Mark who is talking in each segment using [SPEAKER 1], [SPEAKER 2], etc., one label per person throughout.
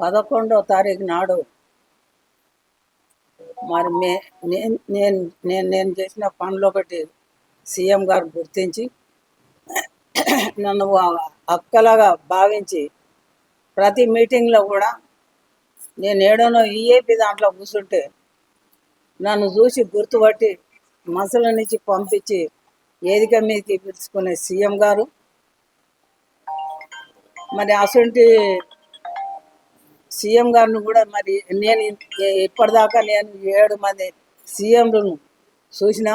[SPEAKER 1] 11వ తారీఖు నాడు మరి నేను చేసిన పనులు ఒకటి సీఎం గారు గుర్తించి నన్ను అక్కలాగా భావించి ప్రతి మీటింగ్లో కూడా నేను ఏడనో ఈఏపీ దాంట్లో కూర్చుంటే నన్ను చూసి గుర్తుపట్టి మనుషుల నుంచి పంపించి వేదిక మీదకి పిలుచుకునే సీఎం గారు మరి అసలు సీఎం గారిని కూడా మరి నేను ఇప్పటిదాకా నేను 7 మంది సీఎంలను చూసిన,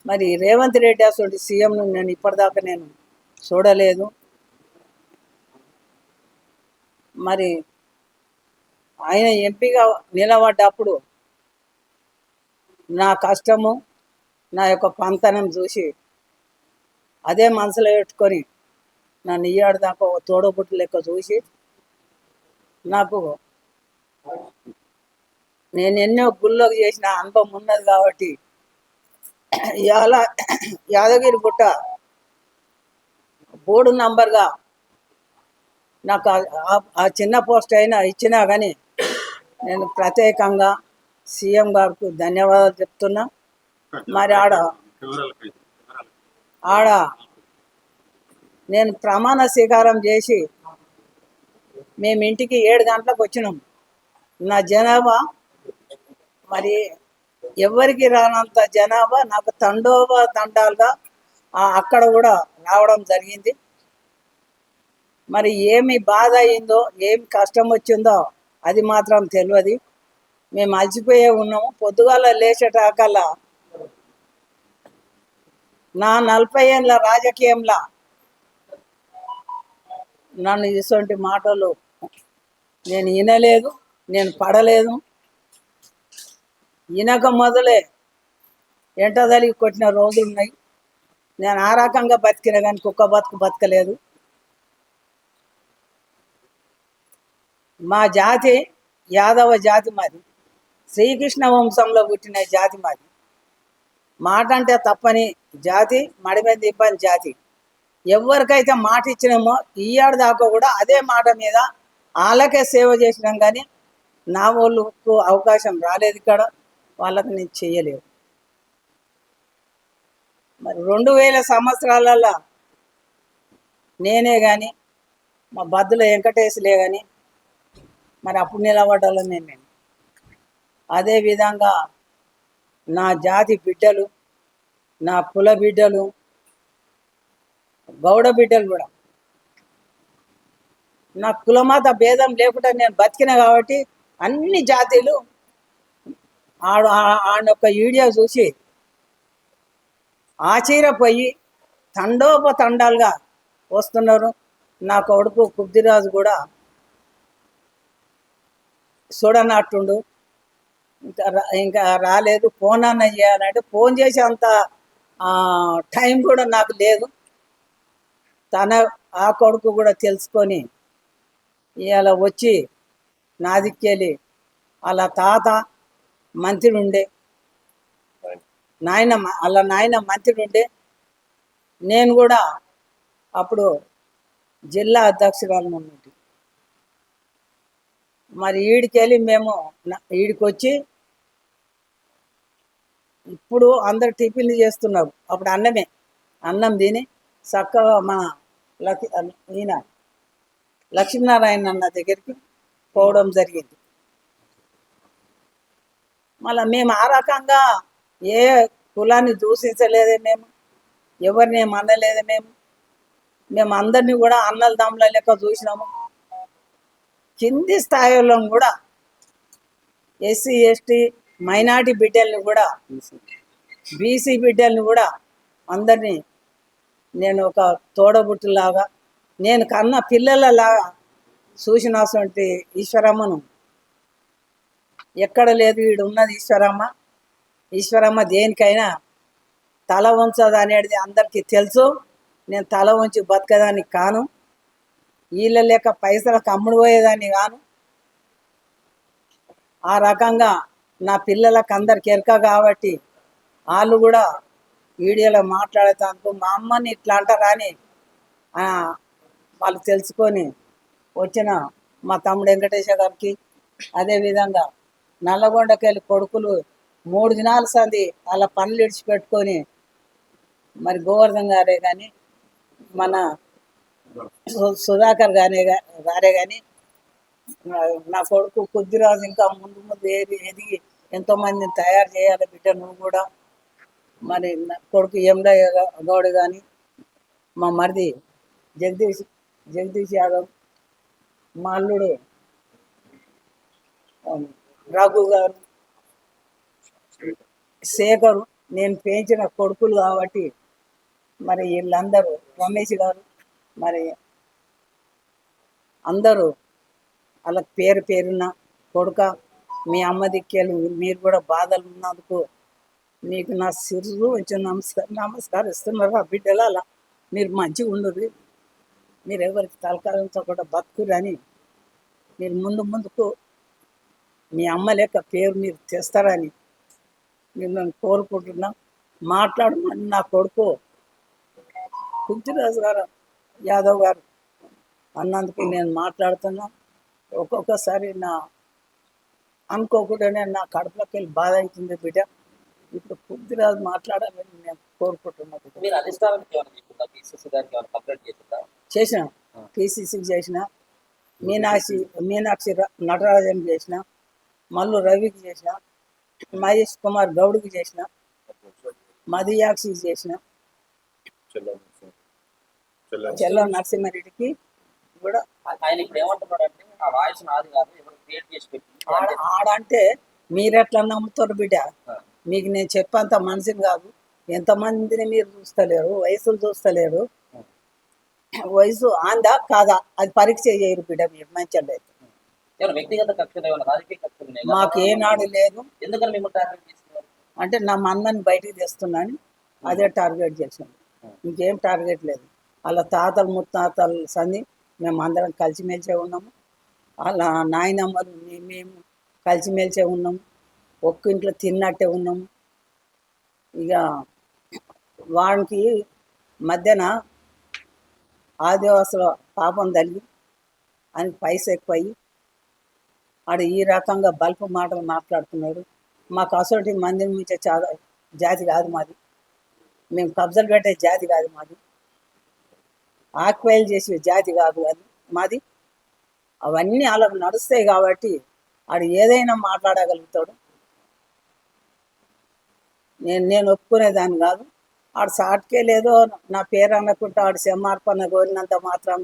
[SPEAKER 1] మరి రేవంత్ రెడ్డి అసలు సీఎంను నేను ఇప్పటిదాకా నేను చూడలేదు. మరి ఆయన ఎంపీగా నిలబడ్డప్పుడు నా కష్టము నా యొక్క పంతనం చూసి అదే మనసులో పెట్టుకొని నన్ను ఇయ్యాడు దాకా తోడబుట్టు లెక్క చూసి నాకు నేను ఎన్నో గుళ్ళోకి చేసిన అనుభవం ఉన్నది కాబట్టి ఇవాళ యాదగిరి గుట్ట బోర్డు నంబర్గా నాకు ఆ చిన్న పోస్ట్ అయినా ఇచ్చినా కానీ నేను ప్రత్యేకంగా సీఎం గారికి ధన్యవాదాలు చెప్తున్నా. మరి ఆడ నేను ప్రమాణ స్వీకారం చేసి మేము ఇంటికి 7 గంటలకు వచ్చినాం. నా జనాభా మరి ఎవరికి రానంత జనాభా నాకు తండాలుగా అక్కడ కూడా రావడం జరిగింది. మరి ఏమి బాధ అయిందో ఏమి కష్టం వచ్చిందో అది మాత్రం తెలియదు. మేము అలసిపోయే ఉన్నాము. పొద్దుగాల లేచేటాకల్లా నా 40 ఏళ్ళ రాజకీయంలో నన్ను ఇటువంటి మాటలు నేను వినలేదు, నేను పడలేదు. వినక మొదలే ఎంటదలిగి కొట్టిన రోజులు ఉన్నాయి. నేను ఆ రకంగా బతికిన కానీ కుక్క బతకలేదు. మా జాతి యాదవ జాతి, మాది శ్రీకృష్ణ వంశంలో పుట్టిన జాతి మాది. మాట అంటే తప్పని జాతి, మడిమీద ఇబ్బంది జాతి. ఎవరికైతే మాట ఇచ్చినామో ఈయాడు దాకా కూడా అదే మాట మీద వాళ్ళకే సేవ చేసినాం. కానీ నా వాళ్ళకు అవకాశం రాలేదు, ఇక్కడ వాళ్ళకి నేను చెయ్యలేదు. మరి 2000 సంవత్సరాలలో నేనే కానీ మా బద్దుల వెంకటేశ్లే కానీ మరి అప్పుడు నిలబడ్డాలో నేను. అదేవిధంగా నా జాతి బిడ్డలు, నా కుల బిడ్డలు, గౌడ బిడ్డలు కూడా నా కులమత భేదం లేకుండా నేను బతికిన కాబట్టి అన్ని జాతీయులు ఆడొక్క వీడియో చూసి ఆశ్చర్యపోయి తండాలుగా వస్తున్నారు. నా కొడుకు కుబ్దిరాజు కూడా చూడనట్టుండు, ఇంకా రాలేదు. ఫోన్ అన్న చేయాలంటే ఫోన్ చేసే అంత టైం కూడా నాకు లేదు. ఆ కొడుకు కూడా తెలుసుకొని ఇవాళ వచ్చి నా దిక్కెళ్ళి అలా తాత మంత్రి ఉండే, నాయన మంత్రి ఉండే, నేను కూడా అప్పుడు జిల్లా అధ్యక్షురాలు ఉన్నట్టు. మరి ఈడికెళ్ళి మేము ఈడికి వచ్చి ఇప్పుడు అందరు టిఫిన్లు చేస్తున్నారు. అప్పుడు అన్నం తిని చక్కగా మన ఈయన లక్ష్మీనారాయణ అన్న దగ్గరికి పోవడం జరిగింది. మళ్ళీ మేము ఆ రకంగా ఏ కులాన్ని దూషించలేదే, ఎవరిని ఏం అనలేదే. మేము అందరినీ కూడా అన్నల దమ్ముల లెక్క చూసినాము. కింది స్థాయిలో కూడా ఎస్సీ ఎస్టీ మైనార్టీ బిడ్డల్ని కూడా బీసీ బిడ్డల్ని కూడా అందరినీ నేను ఒక తోడబుట్టులాగా నేను కన్న పిల్లలలాగా చూసినటువంటి ఈశ్వరమ్మను ఎక్కడ లేదు. వీడు ఉన్నది ఈశ్వరమ్మ దేనికైనా తల వంచదు అనేది అందరికీ తెలుసు. నేను తల వంచి బతకదానికి కాను, వీళ్ళ లేక పైసలకు అమ్ముడు పోయేదాన్ని కాను. ఆ రకంగా నా పిల్లలకు అందరికి ఎరక కాబట్టి వాళ్ళు కూడా వీడియోలో మాట్లాడేందుకు మా అమ్మని ఇట్లా అంటారా అని వాళ్ళు తెలుసుకొని వచ్చిన మా తమ్ముడు వెంకటేశ గారికి. అదేవిధంగా నల్లగొండకి వెళ్ళి కొడుకులు 3 దినాల సంది అలా పనులు ఇడిచిపెట్టుకొని మరి గోవర్ధన్ గారే కానీ మన సుధాకర్ గారే కానీ నా కొడుకు కుద్దిరాజు ఇంకా ముందు ముందు ఎదిగి ఎంతోమందిని తయారు చేయాలి బిడ్డ నువ్వు కూడా. మరి నా కొడుకు ఎమ్లయ్య గౌడ్ కానీ మా మరిది జగదీష్ యాదవ్, మా అల్లుడు రఘు గారు, శేఖరు, నేను పెంచిన కొడుకులు కాబట్టి మరి వీళ్ళందరూ రమేష్ గారు మరి అందరూ అలా పేరు పేరున కొడుక మీ అమ్మ దిక్కేలు మీరు కూడా బాధలు ఉన్నందుకు మీకు నా సిరు వచ్చి నమస్కరిస్తున్నారు. ఆ బిడ్డలు అలా మీరు మంచిగా ఉండదు, మీరు ఎవరికి తలకాలంతో కూడా బతుకురని మీరు ముందుకు మీ అమ్మ లెక్క పేరు మీరు తెస్తారని నేను కోరుకుంటున్నా. మాట్లాడమని నా కొడుకు కుర్తిరాజు గారు యాదవ్ గారు అన్నందుకు నేను మాట్లాడుతున్నా. ఒక్కొక్కసారి అనుకోకుండానే నా కడుపులోకి వెళ్ళి బాధ అవుతుంది బిడ్డ. ఇప్పుడు కుర్తిరాజు మాట్లాడాలని నేను కోరుకుంటున్నా. చేసిన పిసిసికి చేసిన, మీనాక్షి నటరాజన్ చేసిన, మల్లు రవికి చేసిన, మహేష్ కుమార్ గౌడ్కి చేసిన, మధుయాక్షికి చేసిన, చెల్ల నరసింహారెడ్డికి కూడా. ఆడంటే మీరెట్లా నమ్ముతారు బిడ్డ? మీకు నేను చెప్పంత మనిషిని కాదు. ఎంతమందిని మీరు చూస్తలేరు, వయసులు చూస్తలేరు. వయసు ఆందా కాదా అది పరీక్ష చేయరు బిడ్డ. మీరు మంచిగా అయితే మాకు ఏనాడు లేదు. అంటే నా మన్నని బయటికి తెస్తున్నాను, అదే టార్గెట్ చేసాను. ఇంకేం టార్గెట్ లేదు. అలా తాతలు ముత్తాతలు సంది మేము అందరం కలిసిమెలిసే ఉన్నాము. అలా నాయనమ్మలు మేము కలిసిమెలిసే ఉన్నాము. ఒక్క ఇంట్లో తిన్నట్టే ఉన్నాము. ఇక వానికి మధ్యన ఆదివాసుల పాపం తల్లి అని పైస ఎక్కువయ్యి ఆడు ఈ రకంగా బల్పు మాటలు మాట్లాడుతున్నాడు. మాకు అసోటి మంది నుంచి జాతి కాదు మాది. మేము కబ్జాలు పెట్టే జాతి కాదు మాది. ఆక్వైల్ చేసే జాతి కాదు అది మాది. అవన్నీ అలా నడుస్తాయి కాబట్టి ఆడు ఏదైనా మాట్లాడగలుగుతాడు. నేను ఒప్పుకునేదాన్ని కాదు. ఆడు సాటుకే లేదో నా పేరు అనకుంటే ఆడు క్షమార్పణ కోరినంత మాత్రం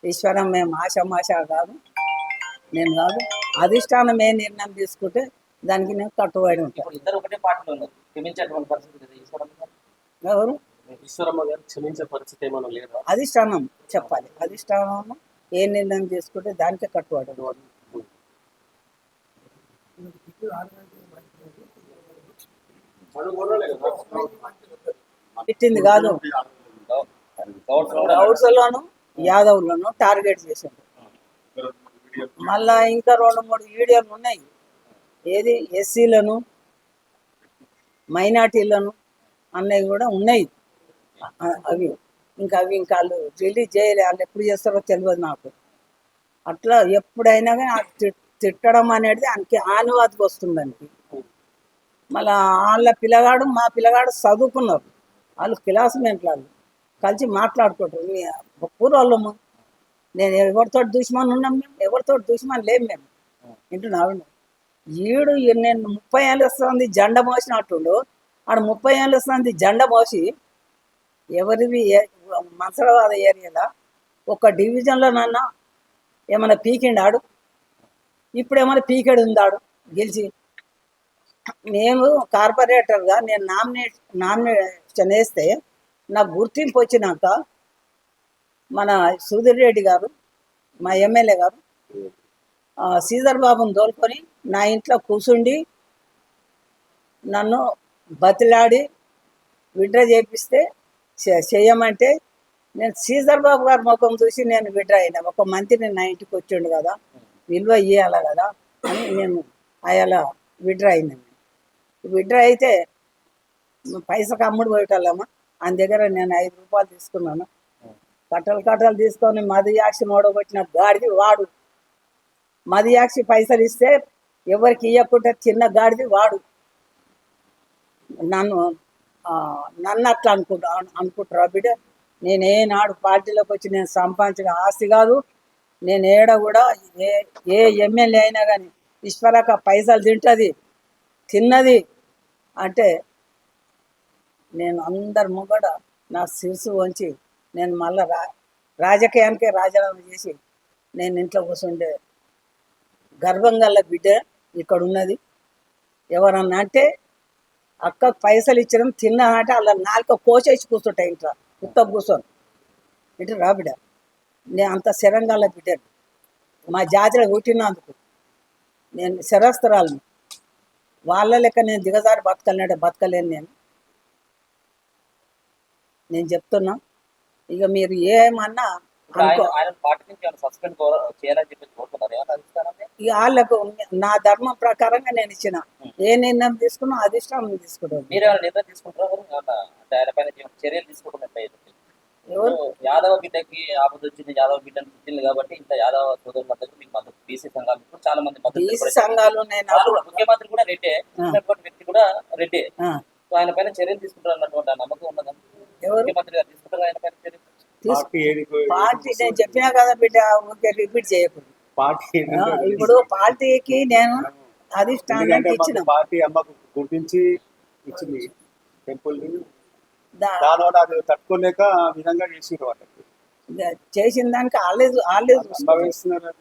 [SPEAKER 1] ఈశ్వరం మేము ఆశమాష కాదు, నేను కాదు. అధిష్టానం ఏ నిర్ణయం తీసుకుంటే దానికి నేను కట్టుబడి ఉంటాను. ఎవరు
[SPEAKER 2] ఈశ్వరమ్మ గారు క్షమించే పరిస్థితి ఏమైనా లేదా?
[SPEAKER 1] అధిష్టానం చెప్పాలి. అధిష్టానం ఏ నిర్ణయం తీసుకుంటే దానికే కట్టుబడి. పెట్టింది కాదు, గౌడ్స్లోను యాదవ్లను టార్గెట్ చేశాడు. మళ్ళా ఇంకా 2-3 వీడియోలు ఉన్నాయి. ఏది ఎస్సీలను మైనార్టీలను అన్నవి కూడా ఉన్నాయి. అవి అవి వాళ్ళు రిలీజ్ చేయలే. వాళ్ళు ఎప్పుడు చేస్తారో తెలియదు నాకు. అట్లా ఎప్పుడైనా కానీ తిట్టడం అనేది దానికి ఆనువాదికి వస్తుందానికి. మళ్ళా వాళ్ళ పిల్లగాడు మా పిల్లగాడు చదువుకున్నారు. వాళ్ళు క్లాస్మేట్లు, వాళ్ళు కలిసి మాట్లాడుకుంటారు. పూర్వాళ్ళము నేను ఎవరితో దుష్మన్ ఉన్నాం, మేము ఎవరితో దుష్మన్ లేము. మేము వింటున్నావు. ఈడు నేను 30 ఏళ్ళు వస్తుంది జెండా మోసినట్టుండు. ఆడు 30 ఏళ్ళు వస్తుంది జెండా మోసి ఎవరివి మన్సరవాద ఏరియాలో ఒక డివిజన్లో నాన్న ఏమైనా పీకిండాడు. ఇప్పుడు ఏమైనా పీకెడు ఉందాడు గెలిచి. నేను కార్పొరేటర్గా నేను నామినేషన్ వేస్తే నాకు గుర్తింపు వచ్చినాక మన సుధీర్ రెడ్డి గారు మా ఎమ్మెల్యే గారు శ్రీధర్ బాబుని తోలుకొని నా ఇంట్లో కూర్చుండి నన్ను బతిలాడి విడ్డ్రా చేపిస్తే చేయమంటే నేను శ్రీధర్ బాబు గారి ముఖం చూసి నేను విడ్డ్రా అయినా. ఒక మంత్రి నా ఇంటికి వచ్చిండు కదా, విలువ ఇవ్వాలి కదా అని నేను అలా విడ్డ్రా అయినాను. విడ్డ్రా అయితే పైసకు అమ్ముడు పోయేటోళ్ళమ్మా. ఆయన దగ్గర నేను 5 రూపాయలు తీసుకున్నాను. కట్టలు తీసుకొని మధుయాక్షి ఓడగొట్టిన గాడిది వాడు. మదియాక్షి పైసలు ఇస్తే ఎవరికి ఇవ్వకుండా చిన్న గాడిది వాడు నన్ను నన్ను అట్లా అనుకుంటారా బిడ్డ? నేను ఏనాడు పార్టీలోకి వచ్చి నేను సంపాదించిన ఆస్తి కాదు. నేను ఏడ కూడా ఏ ఏ ఎమ్మెల్యే అయినా కానీ ఈశ్వరక పైసలు తిన్నది అంటే నేను అందరి ముంగడ నా శిరసు వంచి నేను మళ్ళీ రాజకీయానికే రాజీనామా చేసి నేను ఇంట్లో కూర్చుండే గర్వంగా బిడ్డ ఇక్కడ ఉన్నది. ఎవరన్నా అంటే అక్కకు పైసలు ఇచ్చడం తిన్నా అంటే అలా నాలుక కోసేసి కూర్చుంటాయి ఇంట్లో ఉత్త కూర్చొని ఇంటి రా బిడ్డ. నేను అంత శరంగాల బిడ్డ, మా జాతిలో పుట్టినందుకు నేను శరస్త్రాలను వాళ్ళ లెక్క నేను దిగజారి బతకలేను. నేను చెప్తున్నా, ఇక మీరు ఏమన్నా అనుకో. ఇక వాళ్ళకు నా ధర్మం ప్రకారంగా నేను ఇచ్చిన ఏ నిర్ణయం తీసుకున్నా అధిష్టానం తీసుకుంటాను. ఎవరు
[SPEAKER 3] యాదవ బిడ్డకి ఆపద వచ్చింది, యాదవ బిడ్డను పుట్టింది కాబట్టి ఇంత యాదవ సోదరులందరికీ మీకు మద్దతు, బీసీ సంఘాలు ఇప్పుడు చాలా మంది
[SPEAKER 1] బీసీ సంఘాలు నేను
[SPEAKER 3] ముఖ్యమంత్రి కూడా రెడ్డే, ఉన్నటువంటి వ్యక్తి కూడా రెడ్డే. ఆయన పైన చర్యలు తీసుకుంటారు అన్నటువంటి నమ్మకం ఉన్నదా? ముఖ్యమంత్రి గారు తీసుకుంటారు ఆయన పైన చర్యలు?
[SPEAKER 1] పార్టీ నేను చెప్పినా కదా బిడ్డ, ఊరికే రిపీట్ చేయకూడదు. ఇప్పుడు పార్టీకి నేను అధిష్టానానికి ఇచ్చిన
[SPEAKER 4] పార్టీ అమ్మకు గుర్తించి ఇచ్చింది టెంపుల్ దానివల్ల అది తట్టుకోలేక ఆ విధంగా చేసి
[SPEAKER 1] చేసిన దానికి వాళ్ళే
[SPEAKER 4] అనుభవిస్తున్నారు.